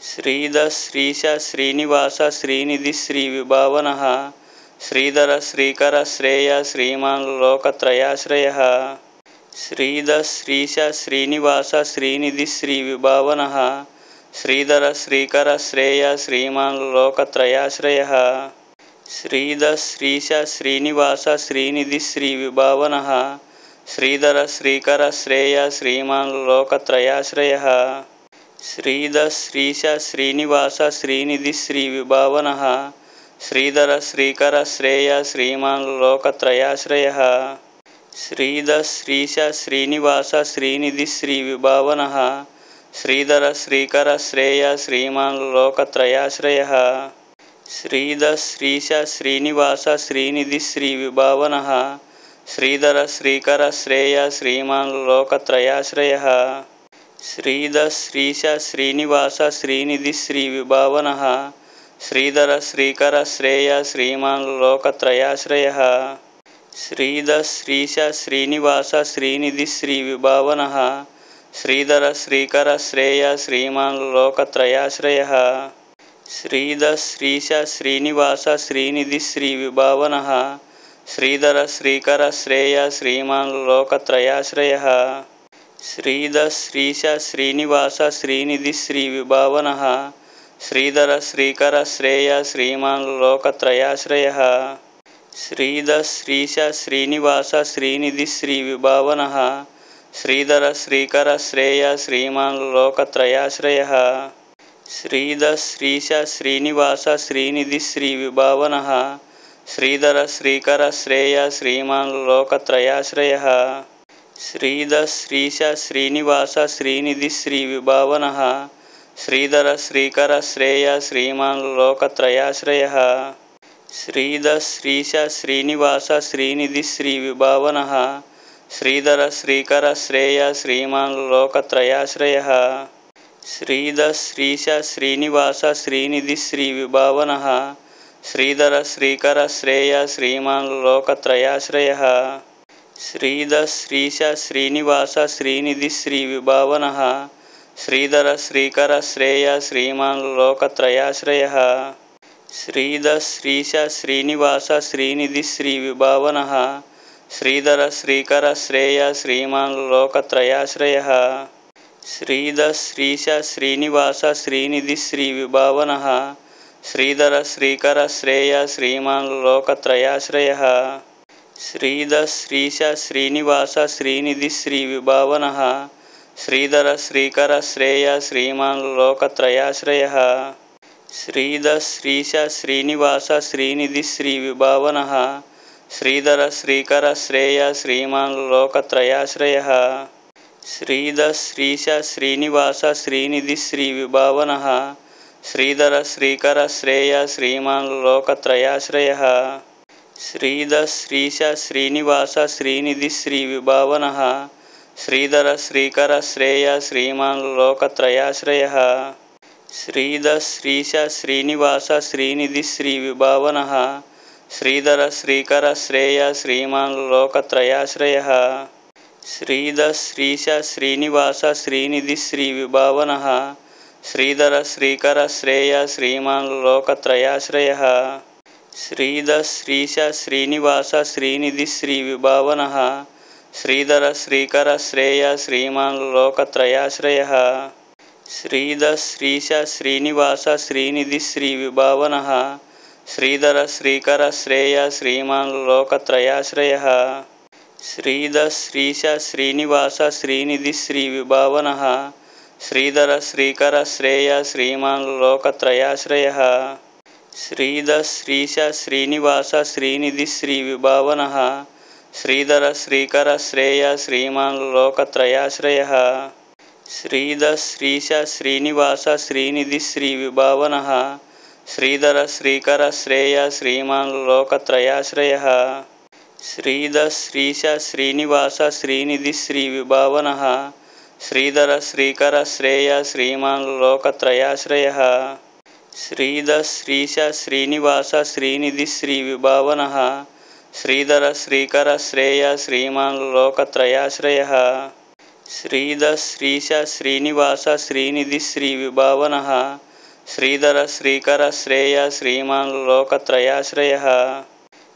శ్రీధ శ్రీశ శ్రీనివాస శ్రీనిధి శ్రీవిభావనః శ్రీధర శ్రీకర శ్రేయ శ్రీమాన్ లోకత్రయాశ్రయః శ్రీధ శ్రీశ శ్రీనివాస శ్రీనిధి శ్రీవిభావనః శ్రీధర శ్రీకర శ్రేయ శ్రీమాన్ లోకత్రయాశ్రయః శ్రీధ శ్రీశ శ్రీనివాస శ్రీనిధి శ్రీవిభావనః శ్రీధర శ్రీకర శ్రేయ శ్రీమాన్ లోకత్రయాశ్రయః శ్రీధ శ్రీశ శ్రీనివాస శ్రీనిధి శ్రీవిభావనః శ్రీధర శ్రీకర శ్రేయ శ్రీమాన్ లోకత్రయాశ్రయః శ్రీధ శ్రీశ శ్రీనివాస శ్రీనిధి శ్రీవిభావనః శ్రీధర శ్రీకర శ్రేయ శ్రీమాన్ లోకత్రయాశ్రయః శ్రీధ శ్రీశ శ్రీనివాస శ్రీనిధి శ్రీవిభావనః శ్రీధర శ్రీకర శ్రేయ శ్రీమాన్ లోకత్రయాశ్రయః శ్రీధ శ్రీశ శ్రీనివాస శ్రీనిధి శ్రీవిభావనః శ్రీధర శ్రీకర శ్రేయ శ్రీమాన్ లోకత్రయాశ్రయః శ్రీధ శ్రీశ శ్రీనివాస శ్రీనిధి శ్రీవిభావనః శ్రీధర శ్రీకర శ్రేయ శ్రీమాన్ లోకత్రయాశ్రయః శ్రీధ శ్రీశ శ్రీనివాస శ్రీనిధి శ్రీవిభావనః శ్రీధర శ్రీకర శ్రేయ శ్రీమాన్ లోకత్రయాశ్రయః శ్రీధ శ్రీశ శ్రీనివాస శ్రీనిధి శ్రీవిభావనః శ్రీధర శ్రీకర శ్రేయ శ్రీమాన్ లోకత్రయాశ్రయః శ్రీధ శ్రీశ శ్రీనివాస శ్రీనిధి శ్రీవిభావనః శ్రీధర శ్రీకర శ్రేయ శ్రీమాన్ లోకత్రయాశ్రయః శ్రీధ శ్రీశ శ్రీనివాస శ్రీనిధి శ్రీవిభావనః శ్రీధర శ్రీకర శ్రేయ శ్రీమాన్ లోకత్రయాశ్రయః శ్రీధ శ్రీశ శ్రీనివాస శ్రీనిధి శ్రీవిభావనః శ్రీధర శ్రీకర శ్రేయ శ్రీమాన్ లోకత్రయాశ్రయః శ్రీధ శ్రీశ శ్రీనివాస శ్రీనిధి శ్రీవిభావనః శ్రీధర శ్రీకర శ్రేయ శ్రీమాన్ లోకత్రయాశ్రయః శ్రీధ శ్రీశ శ్రీనివాస శ్రీనిధి శ్రీవిభావనః శ్రీధర శ్రీకర శ్రేయ శ్రీమాన్ లోకత్రయాశ్రయః శ్రీధ శ్రీశ శ్రీనివాస శ్రీనిధి శ్రీవిభావనః శ్రీధర శ్రీకర శ్రేయ శ్రీమాన్ లోకత్రయాశ్రయః శ్రీధ శ్రీశ శ్రీనివాస శ్రీనిధి శ్రీవిభావనః శ్రీధర శ్రీకర శ్రేయ శ్రీమాన్ లోకత్రయాశ్రయః శ్రీధ శ్రీశ శ్రీనివాస శ్రీనిధి శ్రీవిభావనః శ్రీధర శ్రీకర శ్రేయ శ్రీమాన్ లోకత్రయాశ్రయః శ్రీధ శ్రీశ శ్రీనివాస శ్రీనిధి శ్రీవిభావనః శ్రీధర శ్రీకర శ్రేయ శ్రీమాన్ లోకత్రయాశ్రయః శ్రీధ శ్రీశ శ్రీనివాస శ్రీనిధి శ్రీవిభావనః శ్రీధర శ్రీకర శ్రేయ శ్రీమాన్ లోకత్రయాశ్రయః శ్రీధ శ్రీశ శ్రీనివాస శ్రీనిధి శ్రీవిభావనః శ్రీధర శ్రీకర శ్రేయ శ్రీమాన్ లోకత్రయాశ్రయః శ్రీధ శ్రీశ శ్రీనివాస శ్రీనిధి శ్రీవిభావనః శ్రీధర శ్రీకర శ్రేయ శ్రీమాన్ లోకత్రయాశ్రయః శ్రీధ శ్రీశ శ్రీనివాస శ్రీనిధి శ్రీవిభావనః శ్రీధర శ్రీకర శ్రేయ శ్రీమాన్ లోకత్రయాశ్రయః శ్రీధ శ్రీశ శ్రీనివాస శ్రీనిధి శ్రీవిభావనః శ్రీధర శ్రీకర శ్రేయ శ్రీమాన్ లోకత్రయాశ్రయః శ్రీధ శ్రీశ శ్రీనివాస శ్రీనిధి శ్రీవిభావనః శ్రీధర శ్రీకర శ్రేయ శ్రీమాన్ లోకత్రయాశ్రయః శ్రీధ శ్రీశ శ్రీనివాస శ్రీనిధి శ్రీవిభావనః శ్రీధర శ్రీకర శ్రేయ శ్రీమాన్ లోకత్రయాశ్రయః శ్రీధ శ్రీశ శ్రీనివాస శ్రీనిధి శ్రీవిభావనః శ్రీధర శ్రీకర శ్రేయ శ్రీమాన్ లోకత్రయాశ్రయః శ్రీధ శ్రీశ శ్రీనివాస శ్రీనిధి శ్రీవిభావనః శ్రీధర శ్రీకర శ్రేయ శ్రీమాన్ లోకత్రయాశ్రయః శ్రీధ శ్రీశ శ్రీనివాస శ్రీనిధి శ్రీవిభావనః శ్రీధర శ్రీకర శ్రేయ శ్రీమాన్ లోకత్రయాశ్రయః శ్రీధ శ్రీశ శ్రీనివాస శ్రీనిధి శ్రీవిభావనః శ్రీధర శ్రీకర శ్రేయ శ్రీమాన్ లోకత్రయాశ్రయః శ్రీధ శ్రీశ శ్రీనివాస శ్రీనిధి శ్రీవిభావనః శ్రీధర శ్రీకర శ్రేయ శ్రీమాన్ లోకత్రయాశ్రయః శ్రీధ శ్రీశ శ్రీనివాస శ్రీనిధి శ్రీవిభావనః श्रीधर श्रीकर श्रेय श्रीमान् लोकत्रयाश्रयः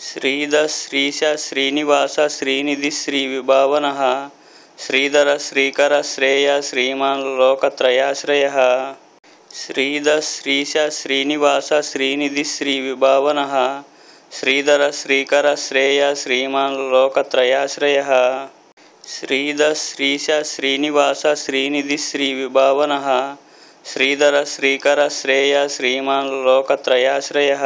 श्रीधर श्रीश श्रीनिवास श्रीनिधि श्रीविभावनः श्रीधर श्रीकर श्रेय श्रीमान् लोकत्रयाश्रयः श्रीधर श्रीश श्रीनिवास श्रीनिधि श्रीविभावनः श्रीधर श्रीकर श्रेय श्रीमान् लोकत्रयाश्रयः श्रीधर श्रीश श्रीनिवास श्रीनिधि श्रीविभावनः श्रीधर श्रीकर श्रेय श्रीमान् लोकत्रयाश्रयः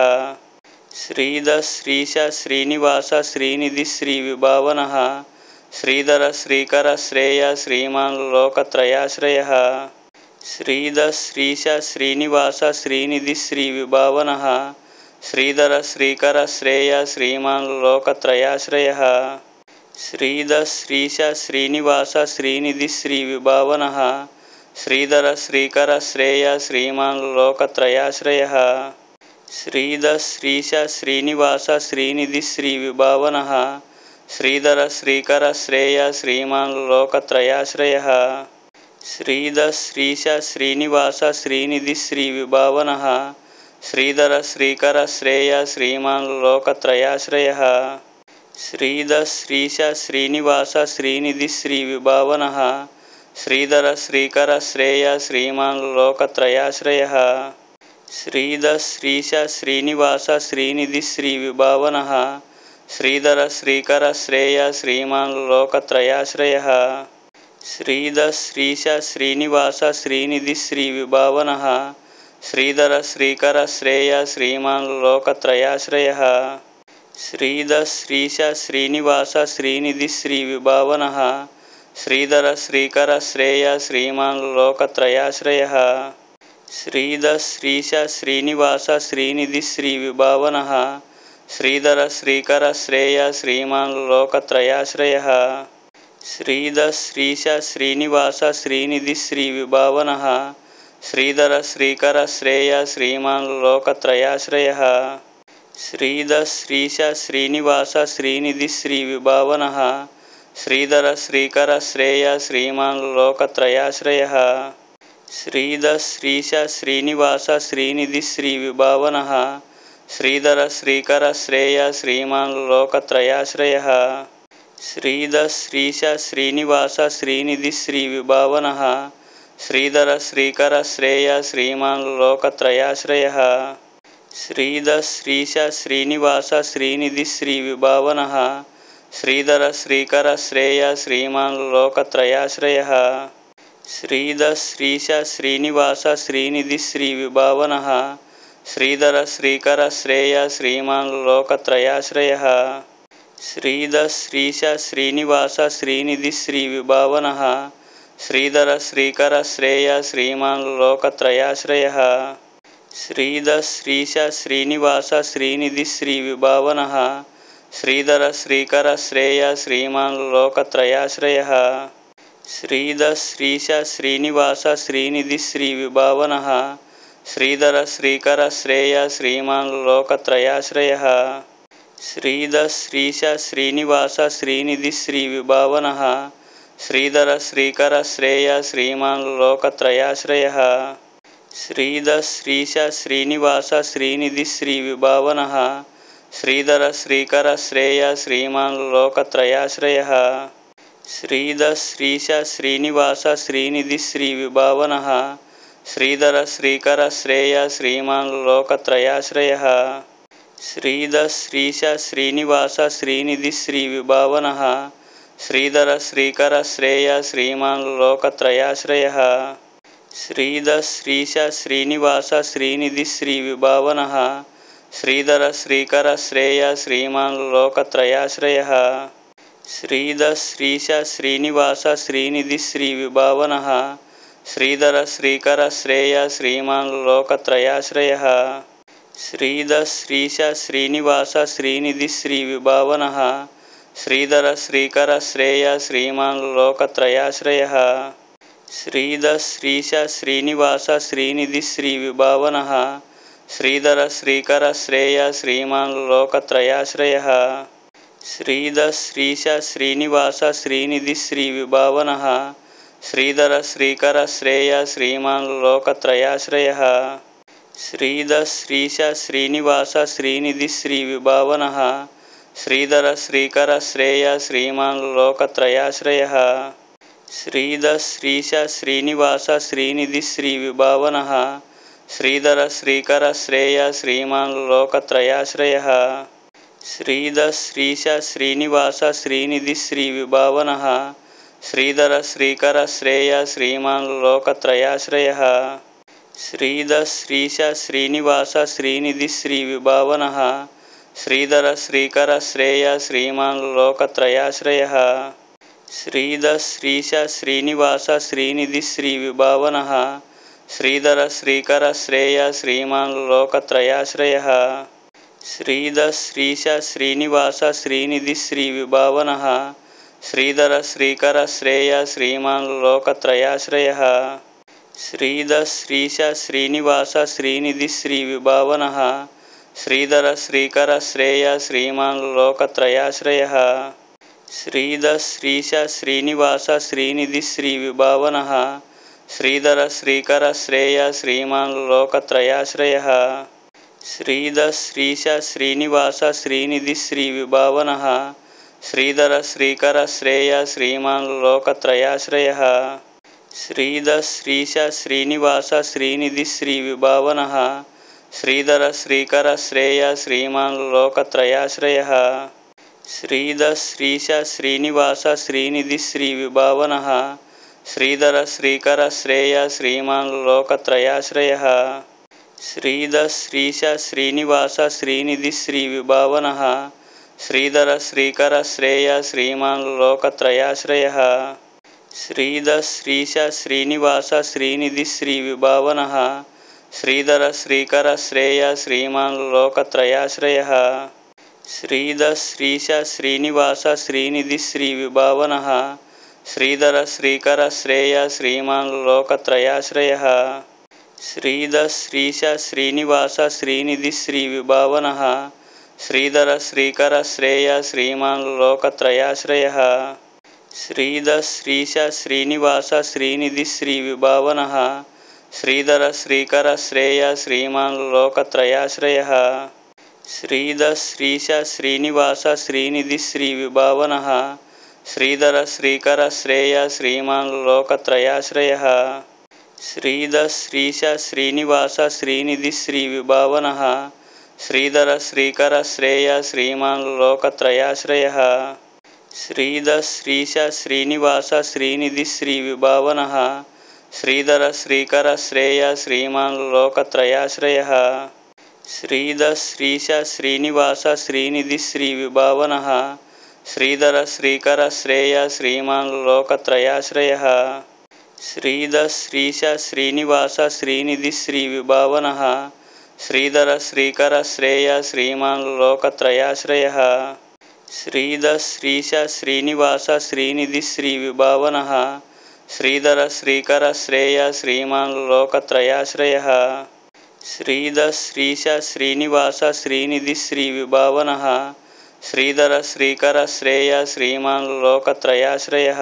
श्रीधर श्रीश श्रीनिवास श्रीनिधि श्रीविभावनः श्रीधर श्रीकर श्रेय श्रीमान् लोकत्रयाश्रयः श्रीधर श्रीश श्रीनिवास श्रीनिधि श्रीविभावनः श्रीधर श्रीकर श्रेय श्रीमान् लोकत्रयाश्रयः श्रीधर श्रीश श्रीनिवास श्रीनिधि श्रीविभावनः श्रीधर श्रीकर श्रेय श्रीमान् लोकत्रयाश्रयः श्रीधर श्रीश श्रीनिवास श्रीनिधि श्रीविभावनः श्रीधर श्रीकर श्रेय श्रीमान् लोकत्रयाश्रयः श्रीधर श्रीश श्रीनिवास श्रीनिधि श्रीविभावनः श्रीधर श्रीकर श्रेय श्रीमान् लोकत्रयाश्रयः श्रीधर श्रीश श्रीनिवास श्रीनिधि श्रीविभावनः श्रीधर श्रीकर श्रेय श्रीमान् लोकत्रयाश्रयः श्रीधर श्रीश श्रीनिवास श्रीनिधि श्रीविभावनः श्रीधर श्रीकर श्रेय श्रीमान् लोकत्रयाश्रयः श्रीधर श्रीश श्रीनिवास श्रीनिधि श्रीविभावनः श्रीधर श्रीकर श्रेय श्रीमान् लोकत्रयाश्रयः श्रीधर श्रीश श्रीनिवास श्रीनिधि श्रीविभावनः श्रीधर श्रीकर श्रेय श्रीमान् लोकत्रयाश्रयः श्रीधर श्रीश श्रीनिवास श्रीनिधि श्रीविभावनः श्रीधर श्रीकर श्रेय श्रीमान् लोकत्रयाश्रयः श्रीधर श्रीश श्रीनिवास श्रीनिधि श्रीविभावनः श्रीधर श्रीकर श्रेय श्रीमान् लोकत्रयाश्रयः श्रीधर श्रीश श्रीनिवास श्रीनिधि श्रीविभावनः श्रीधर श्रीकर श्रेय श्रीमान् लोकत्रयाश्रयः श्रीधर श्रीश श्रीनिवास श्रीनिधि श्रीविभावनः श्रीधर श्रीकर श्रेय श्रीमान् लोकत्रयाश्रयः श्रीधर श्रीश श्रीनिवास श्रीनिधि श्रीविभावनः श्रीधर श्रीकर श्रेय श्रीमान् लोकत्रयाश्रयः श्रीधर श्रीश श्रीनिवास श्रीनिधि श्रीविभावनः श्रीधर श्रीकर श्रेय श्रीमान् लोकत्रयाश्रयः श्रीधर श्रीश श्रीनिवास श्रीनिधि श्रीविभावनः श्रीधर श्रीकर श्रेय श्रीमान् लोकत्रयाश्रयः श्रीधर श्रीश श्रीनिवास श्रीनिधि श्रीविभावनः श्रीधर श्रीकर श्रेय श्रीमान् लोकत्रयाश्रयः श्रीधर श्रीश श्रीनिवास श्रीनिधि श्रीविभावनः श्रीधर श्रीकर श्रेय श्रीमान् लोकत्रयाश्रयः श्रीधर श्रीश श्रीनिवास श्रीनिधि श्रीविभावनः श्रीधर श्रीकर श्रेय श्रीमान् लोकत्रयाश्रयः श्रीधर श्रीश श्रीनिवास श्रीनिधि श्रीविभावनः श्रीधर श्रीकर श्रेय श्रीमान् लोकत्रयाश्रयः श्रीधर श्रीश श्रीनिवास श्रीनिधि श्रीविभावनः श्रीधर श्रीकर श्रेय श्रीमान् लोकत्रयाश्रयः श्रीधर श्रीश श्रीनिवास श्रीनिधि श्रीविभावनः श्रीधर श्रीकर श्रेय श्रीमान् लोकत्रयाश्रयः श्रीधर श्रीश श्रीनिवास श्रीनिधि श्रीविभावनः श्रीधर श्रीकर श्रेय श्रीमान् लोकत्रयाश्रयः श्रीधर श्रीश श्रीनिवास श्रीनिधि श्रीविभावनः श्रीधर श्रीकर श्रेय श्रीमान् लोकत्रयाश्रयः श्रीधर श्रीश श्रीनिवास श्रीनिधि श्रीविभावनः श्रीधर श्रीकर श्रेय श्रीमान् लोकत्रयाश्रयः श्रीधर श्रीश श्रीनिवास श्रीनिधि श्रीविभावनः श्रीधर श्रीकर श्रेय श्रीमान् लोकत्रयाश्रयः श्रीधर श्रीश श्रीनिवास श्रीनिधि श्रीविभावनः श्रीधर श्रीकर श्रेय श्रीमान् लोकत्रयाश्रयः श्रीधर श्रीश श्रीनिवास श्रीनिधि श्रीविभावनः श्रीधर श्रीकर श्रेय श्रीमान् लोकत्रयाश्रयः श्रीद श्रीश श्रीनिवास श्रीनिधि श्रीविभावनः श्रीधर श्रीकर श्रेय श्रीमान् लोकत्रयाश्रयः श्रीद श्रीश श्रीनिवास श्रीनिधि श्रीविभावनः श्रीधर श्रीकर श्रेय श्रीमान् लोकत्रयाश्रयः श्रीद श्रीश श्रीनिवास श्रीनिधि श्रीविभावनः श्रीधर श्रीकर श्रेय श्रीमान् लोकत्रयाश्रयः श्रीद श्रीश श्रीनिवास श्रीनिधि श्रीविभावनः श्रीधर श्रीकर श्रेय श्रीमान् लोकत्रयाश्रयः श्रीद श्रीश श्रीनिवास श्रीनिधि श्रीविभावनः श्रीधर श्रीकर श्रेय श्रीमान् लोकत्रयाश्रयः श्रीद श्रीश श्रीनिवास श्रीनिधि श्रीविभावनः श्रीधर श्रीकर श्रेय श्रीमान् लोकत्रयाश्रयः श्रीद श्रीश श्रीनिवास श्रीनिधि श्रीविभावनः श्रीधर श्रीकर श्रेय श्रीमान् लोकत्रयाश्रयः श्रीद श्रीश श्रीनिवास श्रीनिधि श्रीविभावनः श्रीधर श्रीकर श्रेय श्रीमान् लोकत्रयाश्रयः श्रीद श्रीश श्रीनिवास श्रीनिधि श्रीविभावनः श्रीधर श्रीकर श्रेय श्रीमान् लोकत्रयाश्रयः श्रीद श्रीश श्रीनिवास श्रीनिधि श्रीविभावनः श्रीधर श्रीकर श्रेय श्रीमान् लोकत्रयाश्रयः श्रीद श्रीश श्रीनिवास श्रीनिधि श्रीविभावनः श्रीधर श्रीकर श्रेय श्रीमान् लोकत्रयाश्रयः श्रीद श्रीश श्रीनिवास श्रीनिधि श्रीविभावनः श्रीधर श्रीकर श्रेय श्रीमान् लोकत्रयाश्रयः श्रीद श्रीश श्रीनिवास श्रीनिधि श्रीविभावनः श्रीधर श्रीकर श्रेय श्रीमान् लोकत्रयाश्रयः श्रीद श्रीश श्रीनिवास श्रीनिधि श्रीविभावनः श्रीधर श्रीकर श्रेय श्रीमान् लोकत्रयाश्रयः श्रीद श्रीश श्रीनिवास श्रीनिधि श्रीविभावनः श्रीधर श्रीकर श्रेय श्रीमान् लोकत्रयाश्रयः श्रीद श्रीश श्रीनिवास श्रीनिधि श्रीविभावनः श्रीधर श्रीकर श्रेय श्रीमान् लोकत्रयाश्रयः श्रीद श्रीश श्रीनिवास श्रीनिधि श्रीविभावनः श्रीधर श्रीकर श्रेय श्रीमान् लोकत्रयाश्रयः श्रीद श्रीश श्रीनिवास श्रीनिधि श्रीविभावनः श्रीधर श्रीकर श्रेय श्रीमान् लोकत्रयाश्रयः श्रीद श्रीश श्रीनिवास श्रीनिधि श्रीविभावनः श्रीधर श्रीकर श्रेय श्रीमान् लोकत्रयाश्रयः श्रीद श्रीश श्रीनिवास श्रीनिधि श्रीविभावनः श्रीधर श्रीकर श्रेय श्रीमान् लोकत्रयाश्रयः श्रीद श्रीश श्रीनिवास श्रीनिधि श्रीविभावनः श्रीधर श्रीकर श्रेय श्रीमान् लोकत्रयाश्रयः श्रीद श्रीश श्रीनिवास श्रीनिधि श्रीविभावनः श्रीधर श्रीकर श्रेय श्रीमान् लोकत्रयाश्रयः श्रीद श्रीश श्रीनिवास श्रीनिधि श्रीविभावनः श्रीधर श्रीकर श्रेय श्रीमान् लोकत्रयाश्रयः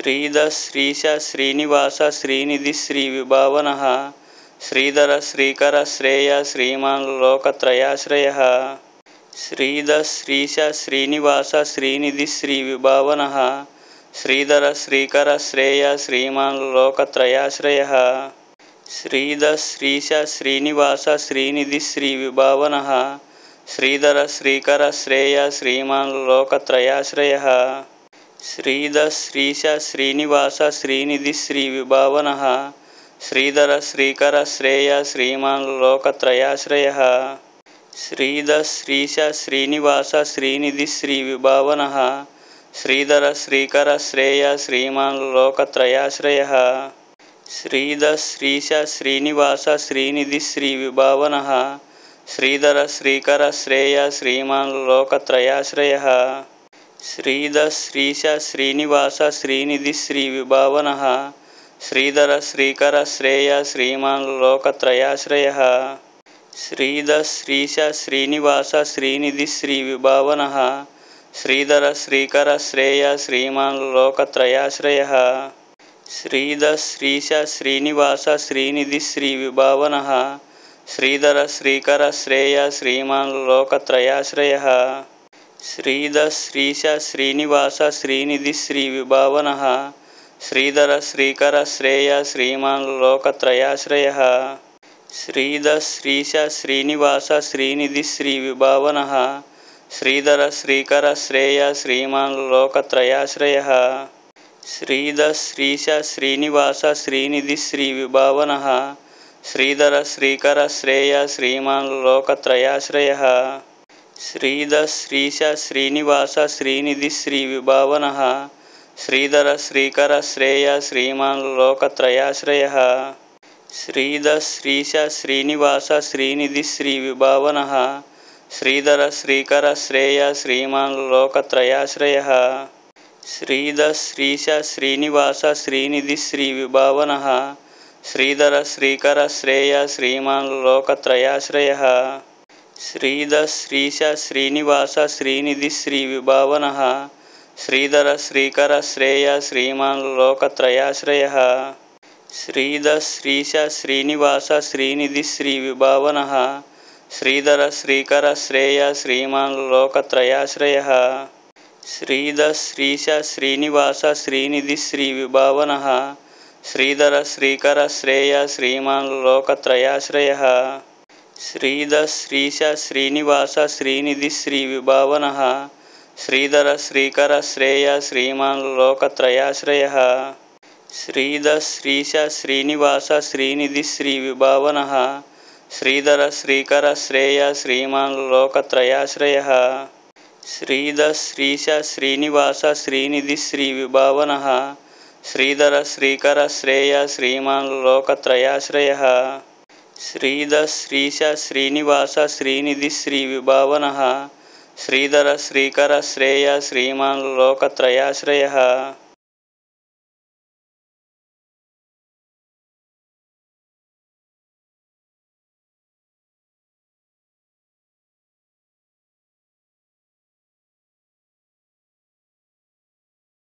श्रीद श्रीश श्रीनिवास श्रीनिधि श्रीविभावनः श्रीधर श्रीकर श्रेय श्रीमान् लोकत्रयाश्रयः श्रीद श्रीश श्रीनिवास श्रीनिधि श्रीविभावनः श्रीधर श्रीकर श्रेय श्रीमान् लोकत्रयाश्रयः श्रीद श्रीश श्रीनिवास श्रीनिधि श्रीविभावनः श्रीधर श्रीकर श्रेय श्रीमान् लोकत्रयाश्रयः श्रीद श्रीश श्रीनिवास श्रीनिधि श्रीविभावनः श्रीधर श्रीकर श्रेय श्रीमान् लोकत्रयाश्रयः श्रीद श्रीश श्रीनिवास श्रीनिधि श्रीविभावनः श्रीधर श्रीकर श्रेय श्रीमान् लोकत्रयाश्रयः श्रीद श्रीश श्रीनिवास श्रीनिधि श्रीविभावनः श्रीधर श्रीकर श्रेय श्रीमान् लोकत्रयाश्रयः श्रीद श्रीश श्रीनिवास श्रीनिधि श्रीविभावनः श्रीधर श्रीकर श्रेय श्रीमान् लोकत्रयाश्रयः श्रीद श्रीश श्रीनिवास श्रीनिधि श्रीविभावनः श्रीधर श्रीकर श्रेय श्रीमान् लोकत्रयाश्रयः श्रीद श्रीश श्रीनिवास श्रीनिधि श्रीविभावनः श्रीधर श्रीकर श्रेय श्रीमान् लोकत्रयाश्रयः श्रीधर श्रीश श्रीनिवास श्रीनिधि श्रीविभावनः श्रीधर श्रीकर श्रेय श्रीमान् लोकत्रयाश्रयः श्रीधर श्रीश श्रीनिवास श्रीनिधि श्रीविभावनः श्रीधर श्रीकर श्रेय श्रीमान् लोकत्रयाश्रयः श्रीधर श्रीश श्रीनिवास श्रीनिधि श्रीविभावनः श्रीधर श्रीकर श्रेय श्रीमान् लोकत्रयाश्रयः श्रीधर श्रीश श्रीनिवास श्रीनिधि श्रीविभावनः श्रीधर श्रीकर श्रेय श्रीमान् लोकत्रयाश्रयः श्रीधर श्रीश श्रीनिवास श्रीनिधि श्रीविभावनः श्रीधर श्रीकर श्रेय श्रीमान् लोकत्रयाश्रयः श्रीधर श्रीश श्रीनिवास श्रीनिधि श्रीविभावनः श्रीधर श्रीकर श्रेय श्रीमान् लोकत्रयाश्रयः श्रीधर श्रीश श्रीनिवास श्रीनिधि श्रीविभावनः श्रीधर श्रीकर श्रेय श्रीमान् लोकत्रयाश्रयः श्रीधर श्रीश श्रीनिवास श्रीनिधि श्रीविभावनः श्रीधर श्रीकर श्रेय श्रीमान् लोकत्रयाश्रयः श्रीधर श्रीश श्रीनिवास श्रीनिधि श्रीविभावनः श्रीधर श्रीकर श्रेय श्रीमान् लोकत्रयाश्रयः श्रीधर श्रीश श्रीनिवास श्रीनिधि श्रीविभावनः श्रीधर श्रीकर श्रेय श्रीमान् लोकत्रयाश्रयः श्रीधर श्रीश श्रीनिवास श्रीनिधि श्रीविभावनः श्रीधर श्रीकर श्रेय श्रीमान् लोकत्रयाश्रयः श्रीधर श्रीश श्रीनिवास श्रीनिधि श्रीविभावनः श्रीधर श्रीकर श्रेय श्रीमान् लोकत्रयाश्रयः श्रीधर श्रीश श्रीनिवास श्रीनिधि श्रीविभावनः श्रीधर श्रीकर श्रेय श्रीमान् लोकत्रयाश्रयः।